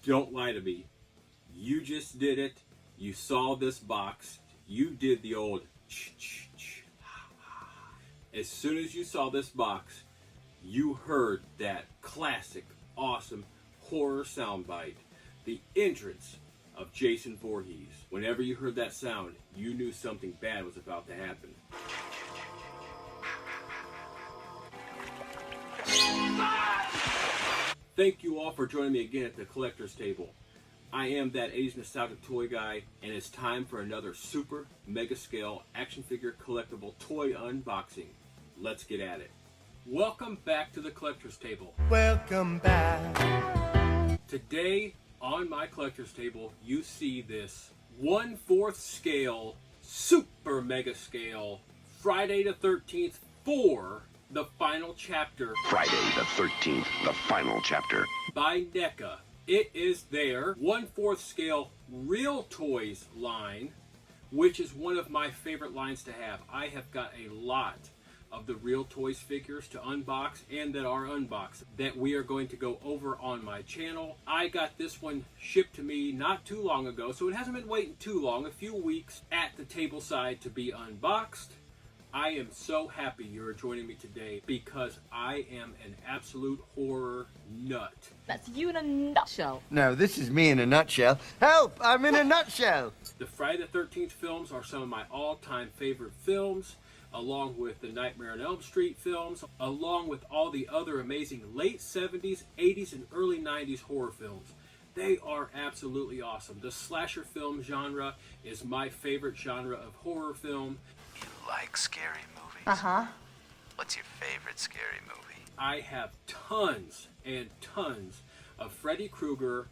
Don't lie to me. You just did it. You saw this box. You did the old ch-ch-ch. As soon as you saw this box, you heard that classic, awesome horror soundbite. The entrance of Jason Voorhees. Whenever you heard that sound, you knew something bad was about to happen. Thank you all for joining me again at the Collector's Table. I am that 80s nostalgic toy guy, and it's time for another super mega scale action figure collectible toy unboxing. Let's get at it. Welcome back to the Collector's Table. Welcome back. Today on my Collector's Table, you see this 1/4 scale, super mega scale, Friday the 13th for the final chapter. Friday the 13th, the final chapter. By NECA. It is their 1/4 scale Real Toys line, which is one of my favorite lines to have. I have got a lot of the Real Toys figures to unbox and that are unboxed that we are going to go over on my channel. I got this one shipped to me not too long ago, so it hasn't been waiting too long, a few weeks at the table side to be unboxed. I am so happy you're joining me today because I am an absolute horror nut. That's you in a nutshell. No, this is me in a nutshell. Help! I'm in a nutshell. The Friday the 13th films are some of my all-time favorite films, along with the Nightmare on Elm Street films, along with all the other amazing late 70s, 80s, and early 90s horror films. They are absolutely awesome. The slasher film genre is my favorite genre of horror film. You like scary movies? Uh-huh. What's your favorite scary movie? I have tons and tons of Freddy Krueger,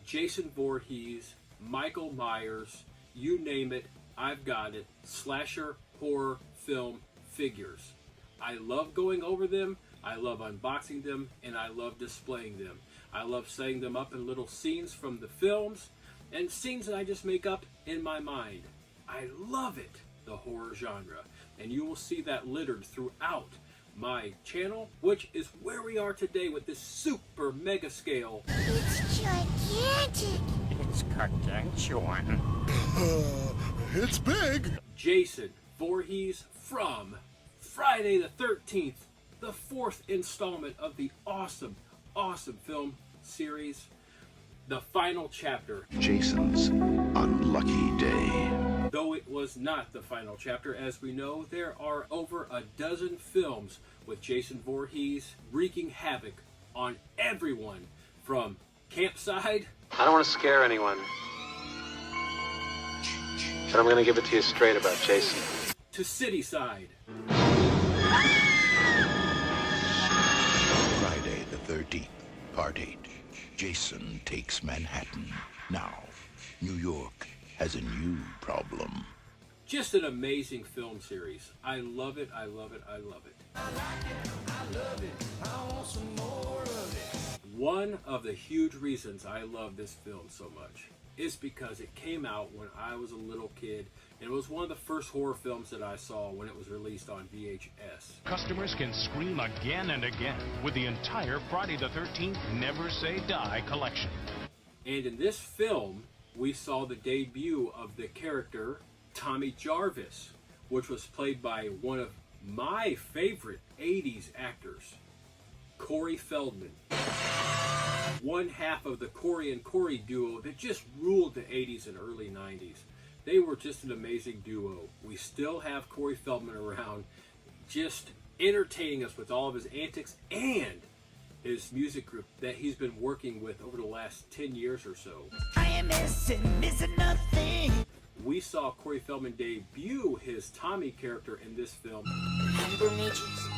Jason Voorhees, Michael Myers, you name it, I've got it. Slasher horror film figures. I love going over them, I love unboxing them, and I love displaying them. I love setting them up in little scenes from the films and scenes that I just make up in my mind. I love it, the horror genre, and you will see that littered throughout my channel, which is where we are today with this super mega scale. It's gigantic. It's gargantuan. It's big. Jason Voorhees from Friday the 13th, the 4th installment of the awesome film series, the final chapter. Jason's unlucky day. Though it was not the final chapter, as we know, there are over a dozen films with Jason Voorhees wreaking havoc on everyone from campside. I don't want to scare anyone, but I'm going to give it to you straight about Jason. To city side. Friday the 13th, Part 8. Jason takes Manhattan. Now, New York has a new problem. Just an amazing film series. I love it, I love it, I love it. I like it, I love it, I want some more of it. One of the huge reasons I love this film so much is because it came out when I was a little kid, and it was one of the first horror films that I saw when it was released on VHS. Customers can scream again and again with the entire Friday the 13th Never Say Die collection. And in this film, we saw the debut of the character Tommy Jarvis, which was played by one of my favorite 80s actors, Corey Feldman. One half of the Corey and Corey duo that just ruled the 80s and early 90s. They were just an amazing duo. We still have Corey Feldman around, just entertaining us with all of his antics and his music group that he's been working with over the last 10 years or so. I am missing nothing. We saw Corey Feldman debut his Tommy character in this film. Remember me, Jason?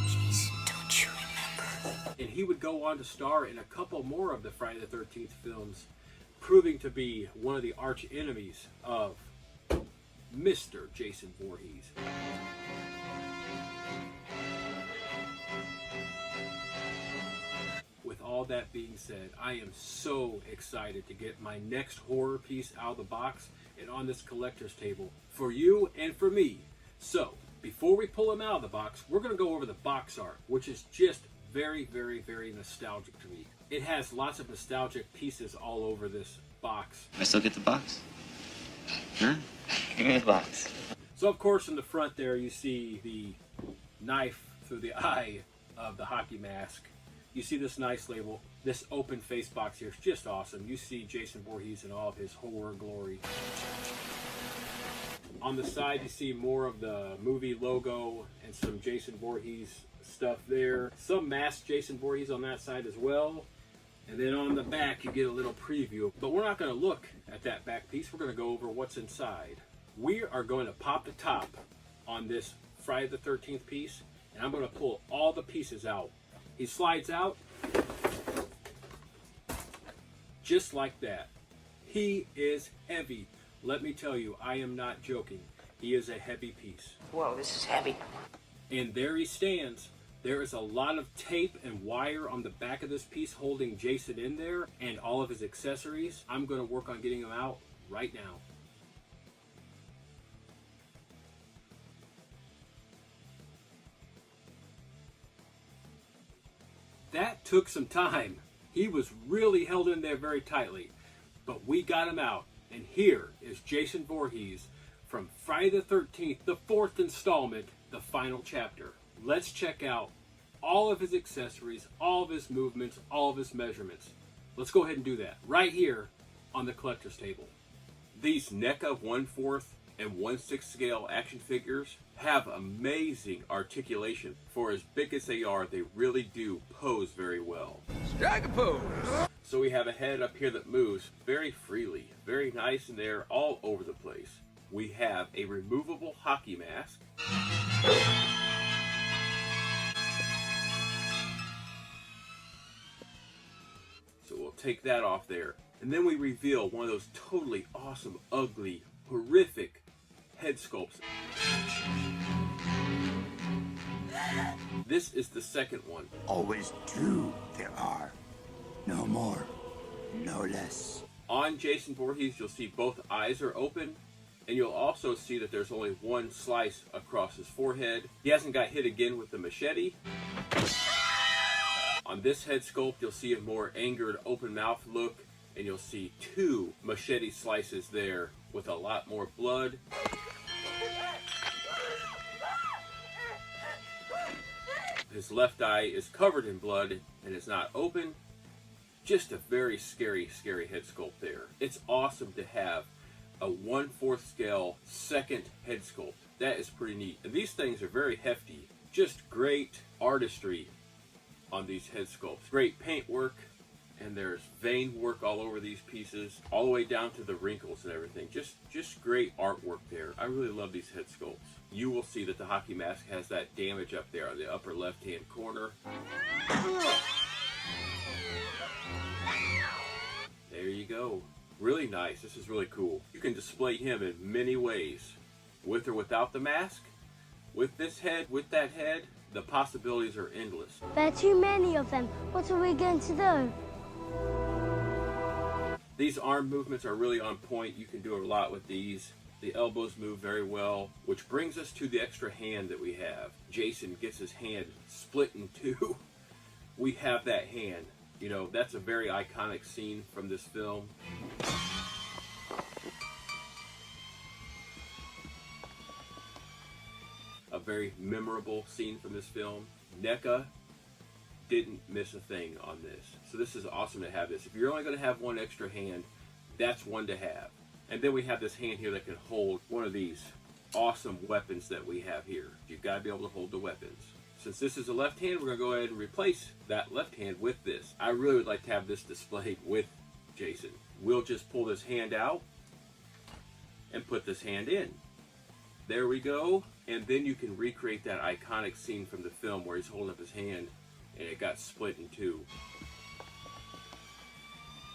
Jason, don't you remember? And he would go on to star in a couple more of the Friday the 13th films, proving to be one of the arch enemies of Mr. Jason Voorhees. With all that being said, I am so excited to get my next horror piece out of the box and on this collector's table for you and for me. So, before we pull him out of the box, we're going to go over the box art, which is just very, very, very nostalgic to me. It has lots of nostalgic pieces all over this box. I still get the box? Huh? Give me the box. So of course in the front there you see the knife through the eye of the hockey mask. You see this nice label. This open face box here is just awesome. You see Jason Voorhees in all of his horror glory. On the side you see more of the movie logo and some Jason Voorhees stuff there. Some masked Jason Voorhees on that side as well. And then on the back you get a little preview. But we're not going to look at that back piece. We're going to go over what's inside. We are going to pop the top on this Friday the 13th piece. And I'm going to pull all the pieces out. He slides out just like that. He is heavy. Let me tell you, I am not joking. He is a heavy piece. Whoa, this is heavy. And there he stands. There is a lot of tape and wire on the back of this piece holding Jason in there and all of his accessories. I'm going to work on getting them out right now. That took some time. He was really held in there very tightly, but we got him out. And here is Jason Voorhees from Friday the 13th, the 4th installment, the final chapter. Let's check out all of his accessories, all of his movements, all of his measurements. Let's go ahead and do that right here on the collector's table. These NECA 1/4 and 1/6 scale action figures have amazing articulation. For as big as they are, they really do pose very well. Strike a pose. So we have a head up here that moves very freely, very nice in there, all over the place. We have a removable hockey mask. So we'll take that off there. And then we reveal one of those totally awesome, ugly, horrific head sculpts. This is the second one. Always two there are. No more, no less. On Jason Voorhees, you'll see both eyes are open, and you'll also see that there's only one slice across his forehead. He hasn't got hit again with the machete. On this head sculpt, you'll see a more angered, open mouth look, and you'll see two machete slices there with a lot more blood. His left eye is covered in blood and is not open. Just a very scary, scary head sculpt there. It's awesome to have a 1/4 scale second head sculpt. That is pretty neat. And these things are very hefty. Just great artistry on these head sculpts. Great paint work, and there's vein work all over these pieces, all the way down to the wrinkles and everything. Just great artwork there. I really love these head sculpts. You will see that the hockey mask has that damage up there on the upper left-hand corner. There you go. Really nice. This is really cool. You can display him in many ways. With or without the mask. With this head, with that head, the possibilities are endless. There are too many of them. What are we going to do? These arm movements are really on point. You can do a lot with these. The elbows move very well, which brings us to the extra hand that we have. Jason gets his hand split in two. We have that hand. You know, that's a very iconic scene from this film. A very memorable scene from this film. NECA didn't miss a thing on this. So this is awesome to have this. If you're only going to have one extra hand, that's one to have. And then we have this hand here that can hold one of these awesome weapons that we have here. You've got to be able to hold the weapons. Since this is a left hand, we're going to go ahead and replace that left hand with this. I really would like to have this displayed with Jason. We'll just pull this hand out and put this hand in. There we go. And then you can recreate that iconic scene from the film where he's holding up his hand and it got split in two.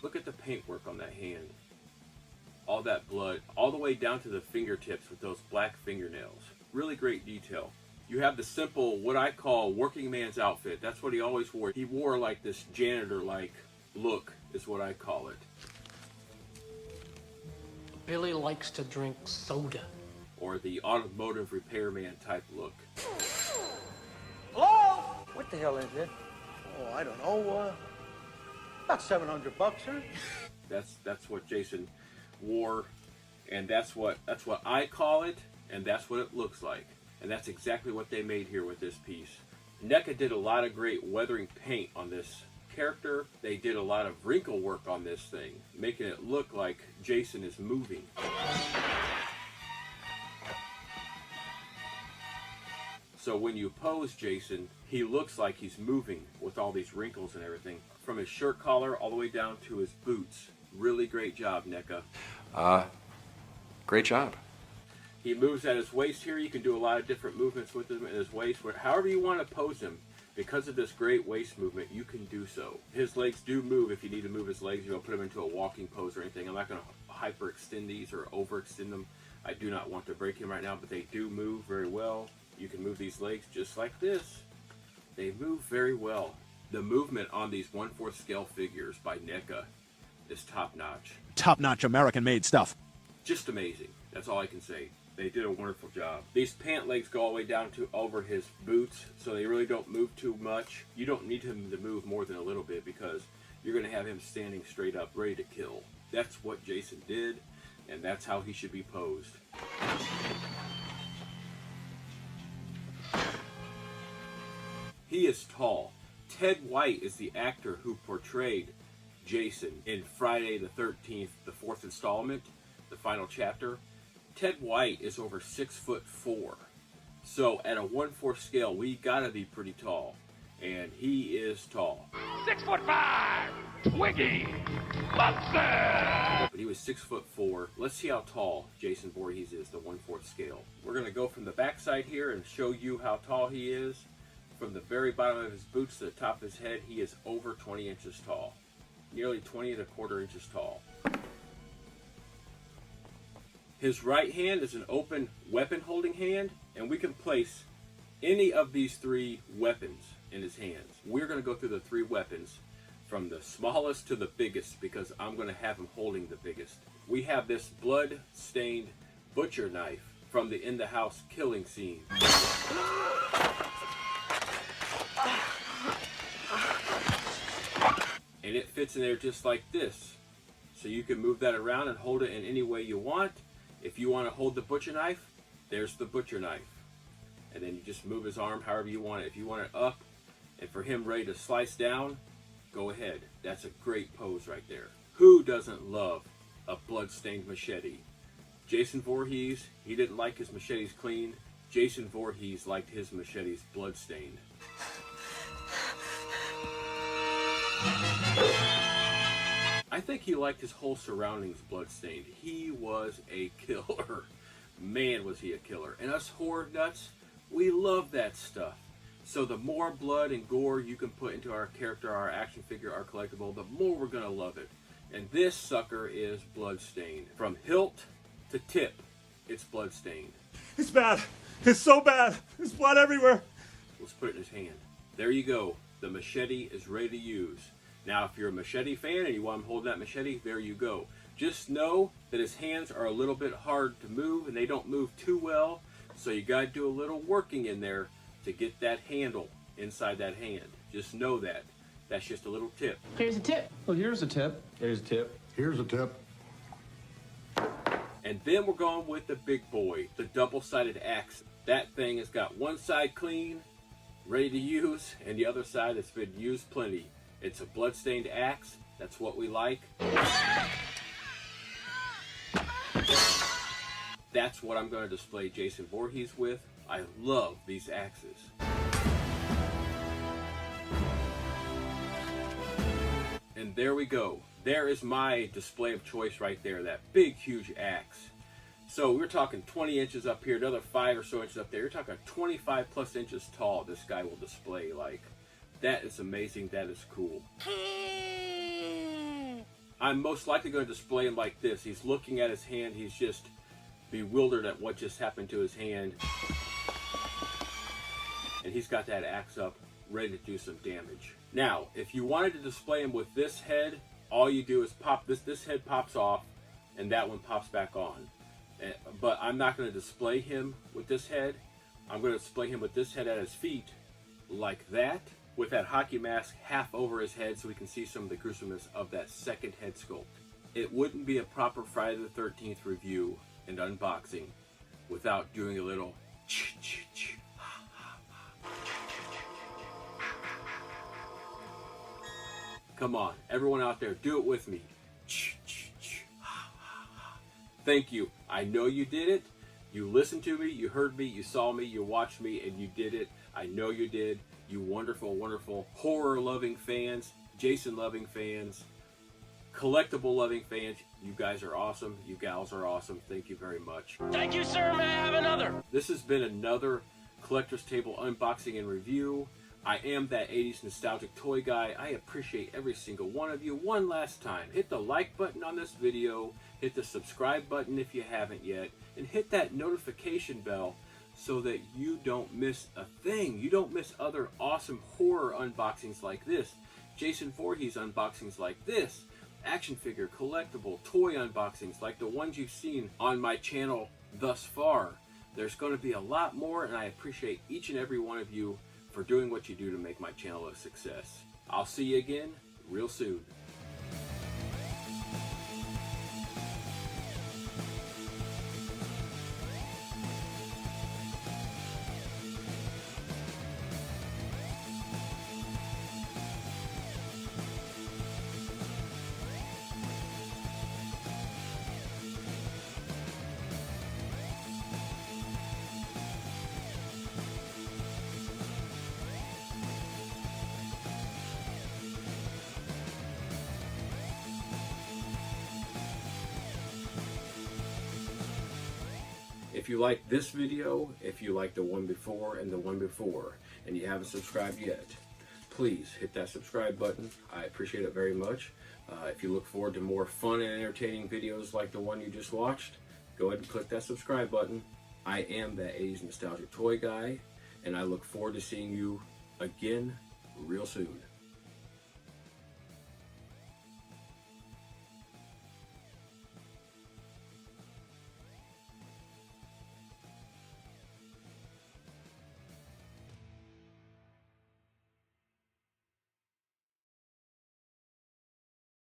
Look at the paintwork on that hand. All that blood, all the way down to the fingertips with those black fingernails. Really great detail. You have the simple, what I call working man's outfit. That's what he always wore. He wore like this janitor-like look, is what I call it. Billy likes to drink soda. Or the automotive repairman type look. Hello? What the hell is it? Oh, I don't know. About $700, sir. That's what Jason wore, and that's what I call it, and that's what it looks like. And that's exactly what they made here with this piece. NECA did a lot of great weathering paint on this character. They did a lot of wrinkle work on this thing, making it look like Jason is moving. So when you pose Jason, he looks like he's moving with all these wrinkles and everything. From his shirt collar all the way down to his boots. Really great job, NECA. Great job. He moves at his waist here. You can do a lot of different movements with him at his waist. However you want to pose him, because of this great waist movement, you can do so. His legs do move if you need to move his legs. You don't put him into a walking pose or anything. I'm not going to hyperextend these or overextend them. I do not want to break him right now, but they do move very well. You can move these legs just like this. They move very well. The movement on these 1/4 scale figures by NECA is top-notch. Top-notch American-made stuff. Just amazing. That's all I can say. They did a wonderful job. These pant legs go all the way down to over his boots, so they really don't move too much. You don't need him to move more than a little bit because you're going to have him standing straight up, ready to kill. That's what Jason did, and that's how he should be posed. He is tall. Ted White is the actor who portrayed Jason in Friday the 13th, the 4th installment, the final chapter. Ted White is over 6'4". So at a 1/4 scale, we gotta be pretty tall. And he is tall. 6'5", Twiggy Munson. But he was 6'4". Let's see how tall Jason Voorhees is, the 1/4 scale. We're gonna go from the backside here and show you how tall he is. From the very bottom of his boots to the top of his head, he is over 20 inches tall. Nearly 20 1/4 inches tall. His right hand is an open weapon holding hand, and we can place any of these 3 weapons in his hands. We're going to go through the 3 weapons from the smallest to the biggest because I'm going to have him holding the biggest. We have this blood-stained butcher knife from the In the House killing scene. And it fits in there just like this. So you can move that around and hold it in any way you want. If you want to hold the butcher knife, there's the butcher knife. And then you just move his arm however you want it. If you want it up and for him ready to slice down, go ahead. That's a great pose right there. Who doesn't love a blood-stained machete? Jason Voorhees, he didn't like his machetes cleaned. Jason Voorhees liked his machetes blood-stained. I think he liked his whole surroundings blood-stained. He was a killer. Man, was he a killer. And us horror nuts, we love that stuff. So the more blood and gore you can put into our character, our action figure, our collectible, the more we're going to love it. And this sucker is blood-stained. From hilt to tip, it's blood-stained. It's bad. It's so bad. There's blood everywhere. Let's put it in his hand. There you go. The machete is ready to use. Now, if you're a machete fan and you want him holding that machete, there you go. Just know that his hands are a little bit hard to move, and they don't move too well, so you got to do a little working in there to get that handle inside that hand. Just know that. That's just a little tip. Here's a tip. Well, here's a tip. Here's a tip. Here's a tip. And then we're going with the big boy, the double-sided axe. That thing has got one side clean, ready to use, and the other side has been used plenty. It's a blood-stained axe. That's what we like. That's what I'm going to display Jason Voorhees with. I love these axes. And there we go. There is my display of choice right there. That big, huge axe. So we're talking 20 inches up here, another 5 or so inches up there. You're talking 25 plus inches tall this guy will display. Like, that is amazing. That is cool. I'm most likely going to display him like this. He's looking at his hand. He's just bewildered at what just happened to his hand. And he's got that axe up, ready to do some damage. Now, if you wanted to display him with this head, all you do is pop this head pops off, and that one pops back on. But I'm not going to display him with this head. I'm going to display him with this head at his feet, like that. with that hockey mask half over his head so we can see some of the gruesomeness of that second head sculpt. It wouldn't be a proper Friday the 13th review and unboxing without doing a little ch-ch-ch. Come on, everyone out there, do it with me. Ch-ch-ch. Thank you. I know you did it. You listened to me, you heard me, you saw me, you watched me, and you did it. I know you did. You wonderful, wonderful horror-loving fans, Jason-loving fans, collectible-loving fans. You guys are awesome. You gals are awesome. Thank you very much. Thank you, sir. May I have another? This has been another Collector's Table unboxing and review. I am that 80s nostalgic toy guy. I appreciate every single one of you. One last time, hit the like button on this video, hit the subscribe button if you haven't yet, and hit that notification bell so that you don't miss a thing. You don't miss other awesome horror unboxings like this, Jason Voorhees unboxings like this, action figure, collectible, toy unboxings like the ones you've seen on my channel thus far. There's going to be a lot more, and I appreciate each and every one of you for doing what you do to make my channel a success. I'll see you again real soon. If you like this video, if you like the one before and the one before, and you haven't subscribed yet, please hit that subscribe button. I appreciate it very much. If you look forward to more fun and entertaining videos like the one you just watched, go ahead and click that subscribe button. I am that 80s nostalgic toy guy, and I look forward to seeing you again real soon.